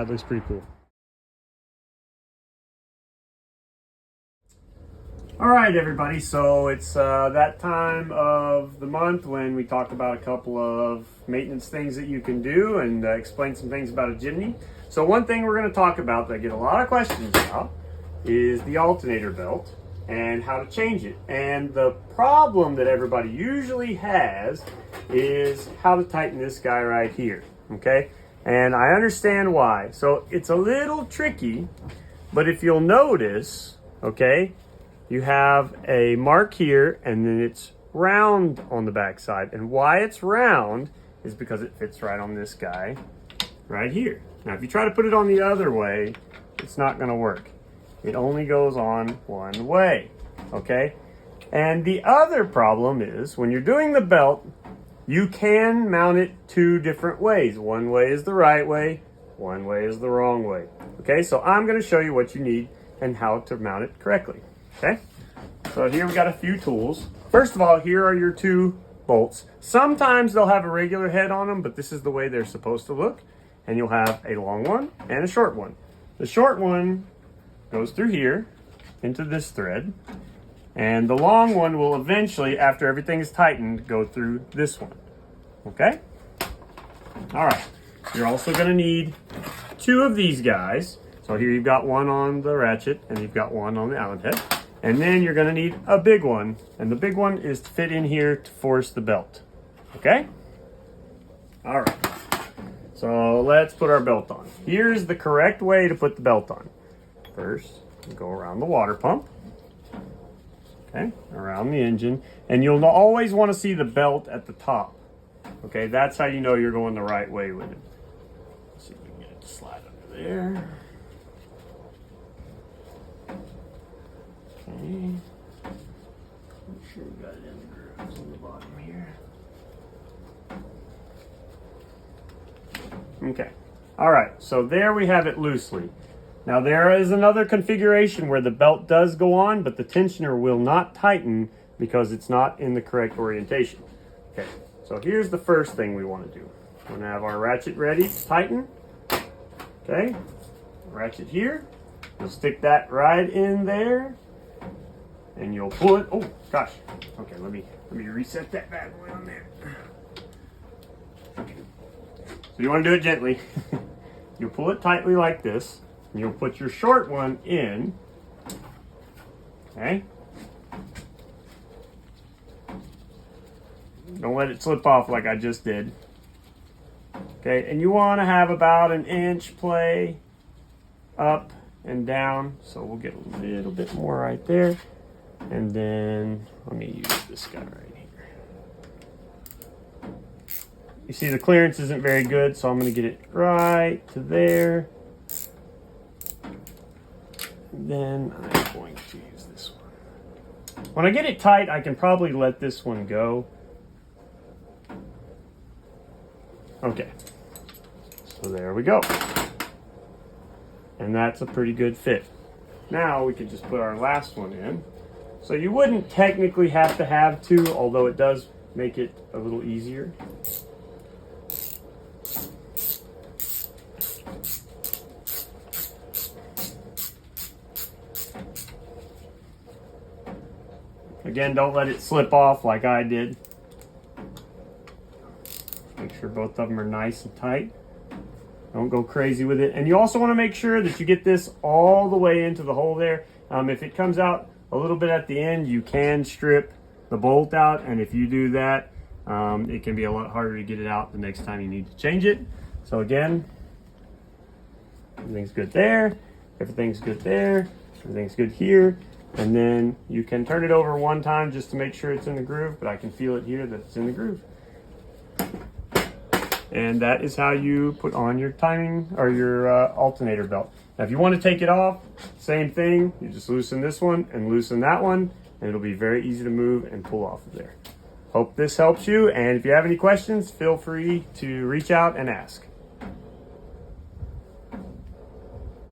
it looks pretty cool. All right, everybody, so it's that time of the month when we talk about a couple of maintenance things that you can do and explain some things about a Jimny. So one thing we're going to talk about that I get a lot of questions about is the alternator belt and how to change it. And the problem that everybody usually has is how to tighten this guy right here, okay? And I understand why. So it's a little tricky, but if you'll notice, okay, you have a mark here and then it's round on the back side. And why it's round is because it fits right on this guy right here. Now, if you try to put it on the other way, it's not gonna work. It only goes on one way, okay? And the other problem is when you're doing the belt, you can mount it two different ways. One way is the right way, one way is the wrong way. Okay, so I'm gonna show you what you need and how to mount it correctly. Okay, so here we got a few tools. First of all, here are your two bolts. Sometimes they'll have a regular head on them, but this is the way they're supposed to look. And you'll have a long one and a short one. The short one goes through here into this thread. And the long one will eventually, after everything is tightened, go through this one. Okay? All right. You're also gonna need two of these guys. So here you've got one on the ratchet and you've got one on the Allen head. And then you're gonna need a big one. And the big one is to fit in here to force the belt. Okay? All right. So let's put our belt on. Here's the correct way to put the belt on. First, you go around the water pump. Okay, around the engine. And you'll always want to see the belt at the top. Okay, that's how you know you're going the right way with it. Let's see if we can get it to slide under there. Okay. Make sure we got it in the grooves on the bottom here. Okay. All right, so there we have it loosely. Now there is another configuration where the belt does go on, but the tensioner will not tighten because it's not in the correct orientation. Okay, so here's the first thing we want to do. We're gonna have our ratchet ready to tighten. Okay, ratchet here. You'll stick that right in there, and you'll pull it. Oh gosh. Okay, let me reset that bad boy on there. Okay. So you want to do it gently. You'll pull it tightly like this. And you'll put your short one in. Okay. Don't let it slip off like I just did. Okay, and you want to have about an inch play up and down. So we'll get a little bit more right there. And then let me use this guy right here. You see the clearance isn't very good, so I'm going to get it right to there. And then I'm going to use this one. When I get it tight, I can probably let this one go. Okay, so there we go. And that's a pretty good fit. Now we can just put our last one in. So you wouldn't technically have to have two, although it does make it a little easier. Again, don't let it slip off like I did. Make sure both of them are nice and tight. Don't go crazy with it. And you also want to make sure that you get this all the way into the hole there. If it comes out a little bit at the end, you can strip the bolt out. And if you do that, it can be a lot harder to get it out the next time you need to change it. So again, everything's good there. Everything's good there. Everything's good here. And then you can turn it over one time just to make sure it's in the groove, but I can feel it here that it's in the groove. And that is how you put on your timing or your alternator belt. Now, if you want to take it off, same thing. You just loosen this one and loosen that one, and it'll be very easy to move and pull off of there. Hope this helps you. And if you have any questions, feel free to reach out and ask.